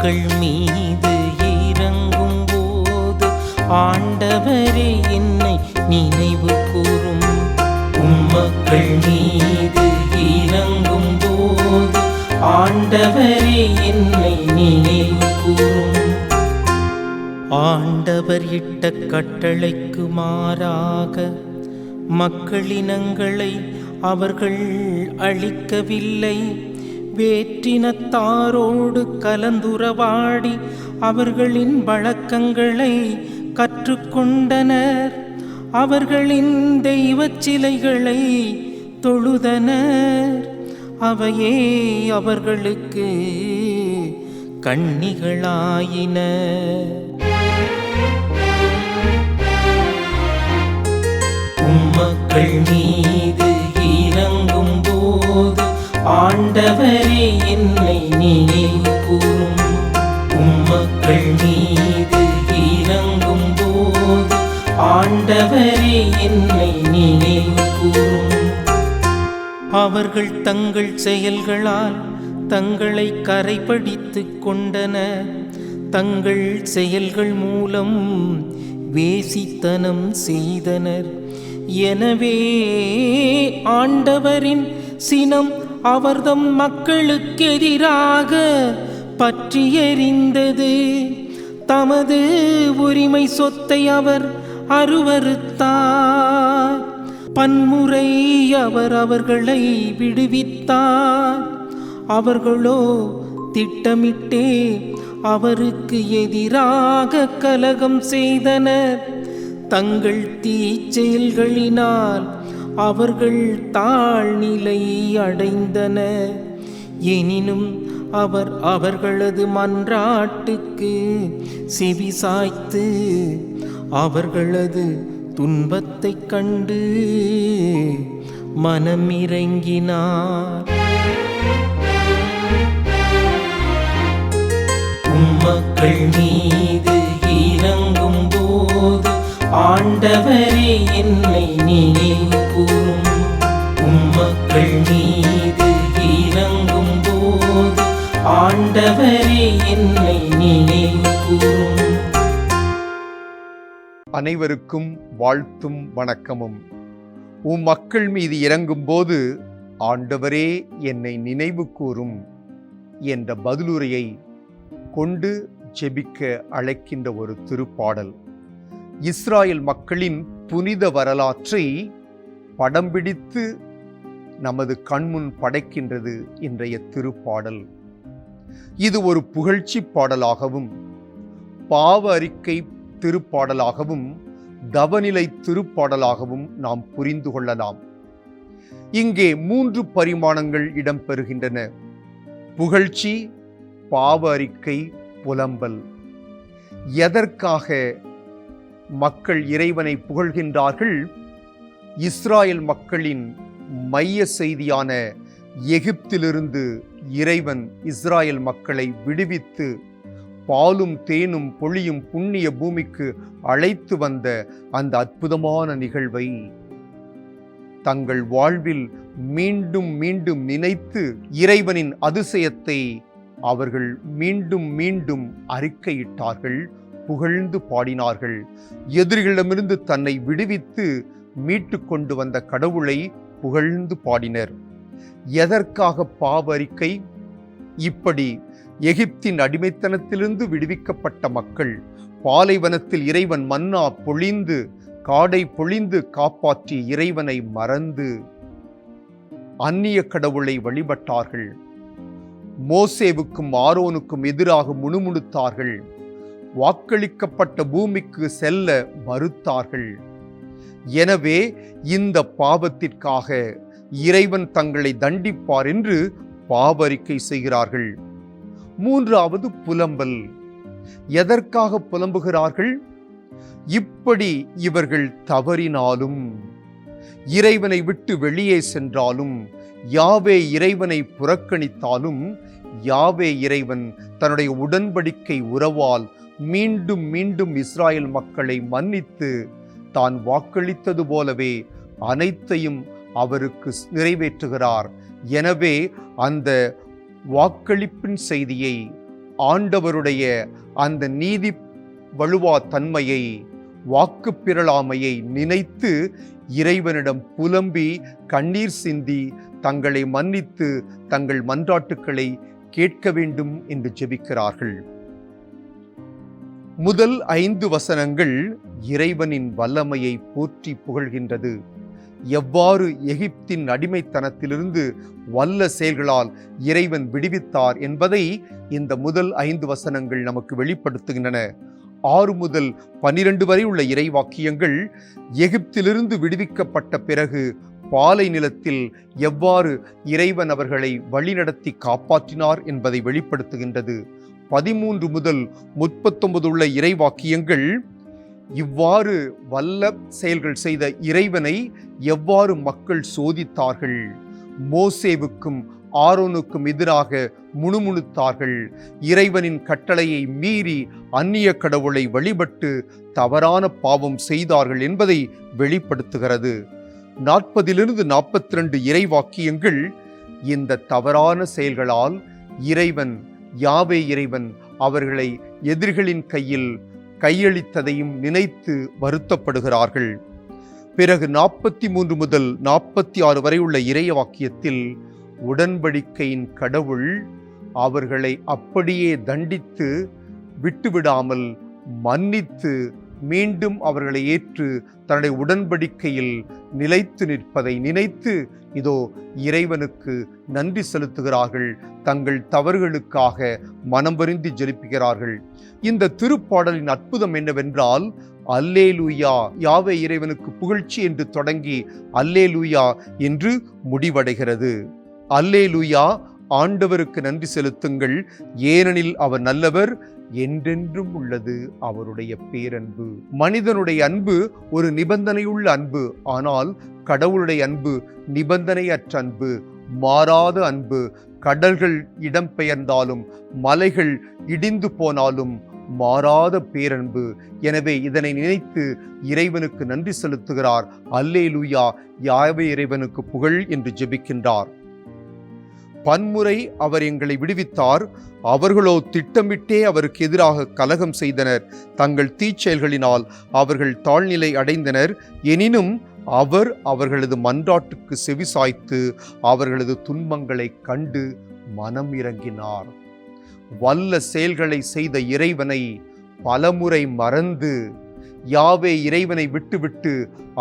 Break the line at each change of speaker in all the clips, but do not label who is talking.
உம்மக்கள் மீது இறங்கும் போது ஆண்டவரே என்னை நினைவு கூரும். உம்மக்கள் மீது இறங்கும் போது ஆண்டவரே என்னை நினைவு கூரும். ஆண்டவர் இட்ட கட்டளைக்கு மாறாக மக்களினங்களை அவர்கள் அழிக்கவில்லை. வேற்றினத்தாரோடு கலந்துறவாடி அவர்களின் வழக்கங்களை கற்றுக்கொண்டனர். அவர்களின் தெய்வச் சிலைகளை தொழுதனர். அவையே அவர்களுக்கு கண்ணிகளாயின. உம்மக்கள் மீது இறங்கும் போது ஆண்டவரே என்னை நினைவு கூரும். உம்மக்கள் மீது இறங்கும் போது ஆண்டவரே என்னை நினைவு கூரும். அவர்கள் தங்கள் செயல்களால் தங்களை கரைபடித்துக் கொண்டனர். தங்கள் செயல்கள் மூலம் வேசித்தனம் செய்தனர். எனவே ஆண்டவரின் சினம் அவர்தம் மக்களுக்கு எதிராக பற்றி எரிந்தது. தமது உரிமை சொத்தை அவர் அருவருத்தார். பன்முறை அவர் அவர்களை விடுவித்தார். அவர்களோ திட்டமிட்டே அவருக்கு எதிராக கலகம் செய்தனர். தங்கள் தீச்செயல்களினால் அவர்கள் தாழ்நிலை அடைந்தனர். எனினும் அவர் அவர்களது மன்றாட்டுக்கு செவிசாய்த்து அவர்களது துன்பத்தைக் கண்டு மனமிரங்கினார். உம்மக்கள் மீது இறங்கும் போது ஆண்டவரே என்னை நினைவு கூரும். உம்மக்கள் மீது இறங்கும் போது ஆண்டவரே என்னை நினைவு கூரும்.
அனைவருக்கும் வாழ்த்தும் வணக்கமும். மக்கள் மீது இறங்கும் போது ஆண்டவரே என்னை நினைவு கூரும் என்ற பதிலுரையை கொண்டு ஜெபிக்க அழைக்கின்ற ஒரு திருப்பாடல். இஸ்ராயல் மக்களின் புனித வரலாற்றை படம் பிடித்து நமது கண்முன் படைக்கின்றது இன்றைய திருப்பாடல். இது ஒரு புகழ்ச்சி பாடலாகவும் பாவ அறிக்கை திருப்பாடலாகவும் தவநிலை திருப்பாடலாகவும் நாம் புரிந்து கொள்ளலாம். இங்கே 3 பரிமாணங்கள் இடம்பெறுகின்றன: புகழ்ச்சி, பாவ அறிக்கை, புலம்பல். எதற்காக மக்கள் இறைவனை புகழ்கின்றார்கள்? இஸ்ராயல் மக்களின் மைய செய்தியான எகிப்திலிருந்து இறைவன் இஸ்ராயல் மக்களை விடுவித்து பாலும் தேனும் பொழியும் புண்ணிய பூமிக்கு அழைத்து வந்த அந்த அற்புதமான நிகழ்வை தங்கள் வாழ்வில் மீண்டும் மீண்டும் நினைத்து இறைவனின் அதிசயத்தை அவர்கள் மீண்டும் மீண்டும் அறிக்கையிட்டார்கள், புகழ்ந்து பாடினார்கள். எதிரிகளிடமிருந்து தன்னை விடுவித்து மீட்டு கொண்டு வந்த கடவுளை புகழ்ந்து பாடினர். எதற்காக பாவ அறிக்கை? இப்படி எகிப்தின் அடிமைத்தனத்திலிருந்து விடுவிக்கப்பட்ட மக்கள் பாலைவனத்தில் இறைவன் மன்னா பொழிந்து காடை பொழிந்து காப்பாற்றிய இறைவனை மறந்து அந்நிய கடவுளை வழிபட்டார்கள். மோசேவுக்கும் ஆரோனுக்கும் எதிராக முணுமுணுத்தார்கள். வாக்களிக்கப்பட்ட பூமிக்கு செல்ல மறுத்தார்கள். எனவே இந்த பாவத்திற்காக இறைவன் தங்களை தண்டிப்பார் என்று பாவறிக்கை செய்கிறார்கள். 3வது புலம்பல். எதற்காக புலம்புகிறார்கள்? இப்படி இவர்கள் தவறினாலும், இறைவனை விட்டு வெளியே சென்றாலும், யாவே இறைவனை புறக்கணித்தாலும், யாவே இறைவன் தன்னுடைய உடன்படிக்கை உறவால் மீண்டும் மீண்டும் இஸ்ராயல் மக்களை மன்னித்து தான் வாக்களித்தது போலவே அனைத்தையும் அவருக்கு நிறைவேற்றுகிறார். எனவே அந்த வாக்களிப்பின் செய்தியை ஆண்டவருடைய அந்த நீதி வலுவா தன்மையை, வாக்கு பிறழாமையை நினைத்து இறைவனிடம் புலம்பி கண்ணீர் சிந்தி தங்களை மன்னித்து தங்கள் மன்றாட்டுக்களை கேட்க வேண்டும் என்று ஜெபிக்கிறார்கள். முதல் 5 வசனங்கள் இறைவனின் வல்லமையை போற்றி புகழ்கின்றது. எவ்வாறு எகிப்தின் அடிமைத்தனத்திலிருந்து வல்ல செயல்களால் இறைவன் விடுவித்தார் என்பதை இந்த முதல் 5 வசனங்கள் நமக்கு வெளிப்படுத்துகின்றன. 6 முதல் 12 வரை உள்ள இறைவாக்கியங்கள் எகிப்திலிருந்து விடுவிக்கப்பட்ட பிறகு பாலை நிலத்தில் எவ்வாறு இறைவன் அவர்களை வழிநடத்தி காப்பாற்றினார் என்பதை வெளிப்படுத்துகின்றது. 13 முதல் 39 உள்ள இறைவாக்கியங்கள் இவ்வாறு வல்ல செயல்கள் செய்த இறைவனை எவ்வாறு மக்கள் சோதித்தார்கள், மோசேவுக்கும் ஆரோனுக்கும் எதிராக முணுமுணுத்தார்கள், இறைவனின் கட்டளையை மீறி அந்நிய கடவுளை வழிபட்டு தவறான பாவம் செய்தார்கள் என்பதை வெளிப்படுத்துகிறது. 40 42 இறைவாக்கியங்கள் இந்த தவறான செயல்களால் யாவே இறைவன் அவர்களை எதிரிகளின் கையில் கையளித்ததையும் நினைத்து வருத்தப்படுகிறார்கள். பிறகு 43 முதல் 46 வரை உள்ள இறைவாக்கியத்தில் உடன்படிக்கையின் கடவுள் அவர்களை அப்படியே தண்டித்து விட்டுவிடாமல் மன்னித்து மீண்டும் அவர்களை ஏற்று தன்னுடைய உடன்படிக்கையில் நிலைத்து நிற்பதை நினைத்து இதோ இறைவனுக்கு நன்றி செலுத்துகிறார்கள். தங்கள் தவறுகளுக்காக மனம் வருந்தி ஜெபிக்கிறார்கள். இந்த திருப்பாடலின் அற்புதம் என்னவென்றால், அல்லேலூயா யாவே இறைவனுக்கு புகழ்ச்சி என்று தொடங்கி அல்லேலூயா என்று முடிவடைகிறது. அல்லேலூயா ஆண்டவருக்கு நன்றி செலுத்துங்கள், ஏனெனில் அவர் நல்லவர், என்றென்றும் உள்ளது அவருடைய பேரன்பு. மனிதனுடைய அன்பு ஒரு நிபந்தனையுள்ள அன்பு, ஆனால் கடவுளுடைய அன்பு நிபந்தனையற்ற அன்பு, மாறாத அன்பு. கடல்கள் இடம்பெயர்ந்தாலும் மலைகள் இடிந்து போனாலும் மாறாத பேரன்பு. எனவே இதனை நினைத்து இறைவனுக்கு நன்றி செலுத்துகிறார். அல்லேலூயா யாவே இறைவனுக்கு புகழ் என்று ஜெபிக்கின்றார். பன்முறை அவர் எங்களை விடுவித்தார், அவர்களோ திட்டமிட்டே அவருக்கு எதிராக கலகம் செய்தனர். தங்கள் தீச்செயல்களினால் அவர்கள் தாழ்நிலை அடைந்தனர். எனினும் அவர் அவர்களது மன்றாட்டுக்கு செவிசாய்த்து அவர்களது துன்பங்களை கண்டு மனம் இறங்கினார். வல்ல செயல்களை செய்த இறைவனை பலமுறை மறந்து யாவே இறைவனை விட்டுவிட்டு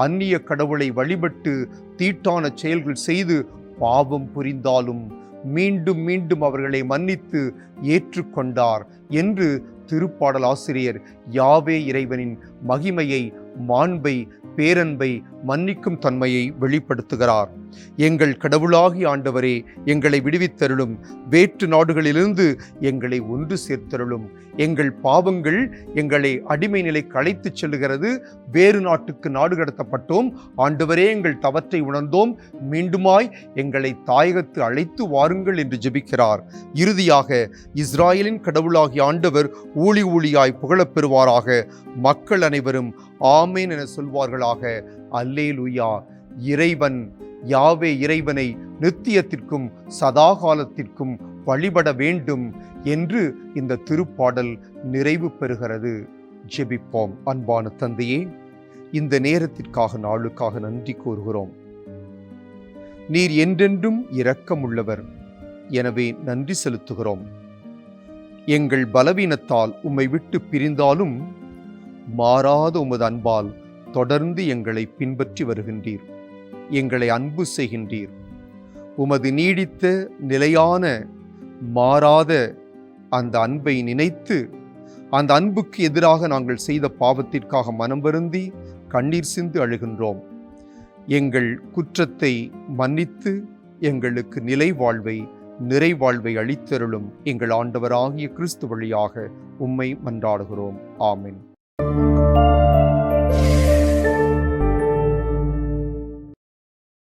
அந்நிய கடவுளை வழிபட்டு தீட்டான செயல்கள் செய்து பாவம் புரிந்தாலும் மீண்டும் மீண்டும் அவர்களை மன்னித்து ஏற்றுக்கொண்டார் என்று திருப்பாடல் ஆசிரியர் யாவே இறைவனின் மகிமையை, மாண்பை, பேரன்பை, மன்னிக்கும் தன்மையை வெளிப்படுத்துகிறார். எங்கள் கடவுளாகிய ஆண்டவரே, எங்களை விடுவித்தருளும். வேற்று நாடுகளிலிருந்து எங்களை ஒன்று சேர்த்தருளும். எங்கள் பாவங்கள் எங்களை அடிமை நிலைக்கு அழைத்துச் செல்லுகிறது. வேறு நாட்டுக்கு நாடு கடத்தப்பட்டோம். ஆண்டவரே, எங்கள் தவற்றை உணர்ந்தோம். மீண்டுமாய் எங்களை தாயகத்து அழைத்து வாருங்கள் என்று ஜெபிக்கிறார். இறுதியாக இஸ்ராயலின் கடவுளாகிய ஆண்டவர் ஊழி ஊழியாய் புகழப் பெறுவாராக. மக்கள் அனைவரும் ஆமேன் என சொல்வார்களாக. அல்லேலூயா. இறைவன் யாவே இறைவனை நித்தியத்திற்கும் சதாகாலத்திற்கும் வழிபட வேண்டும் என்று இந்த திருப்பாடல் நிறைவு பெறுகிறது. ஜெபிப்போம். அன்பான தந்தையே, இந்த நேரத்திற்காக நாளுக்காக நன்றி கூறுகிறோம். நீர் என்றென்றும் இரக்கமுள்ளவர். எனவே நன்றி செலுத்துகிறோம். எங்கள் பலவீனத்தால் உம்மை விட்டு பிரிந்தாலும் மாறாத உமது அன்பால் தொடர்ந்து எங்களை பின்பற்றி வருகின்றீர். எங்களை அன்பு செய்கின்றீர். உமது நீடித்த நிலையான மாறாத அந்த அன்பை நினைத்து அந்த அன்புக்கு எதிராக நாங்கள் செய்த பாவத்திற்காக மனம் வருந்தி கண்ணீர் சிந்து அழுகின்றோம். எங்கள் குற்றத்தை மன்னித்து எங்களுக்கு நிலை வாழ்வை, நிறைவாழ்வை அளித்தருளும். எங்கள் ஆண்டவராகிய கிறிஸ்து வழியாக உம்மை மன்றாடுகிறோம். ஆமென்.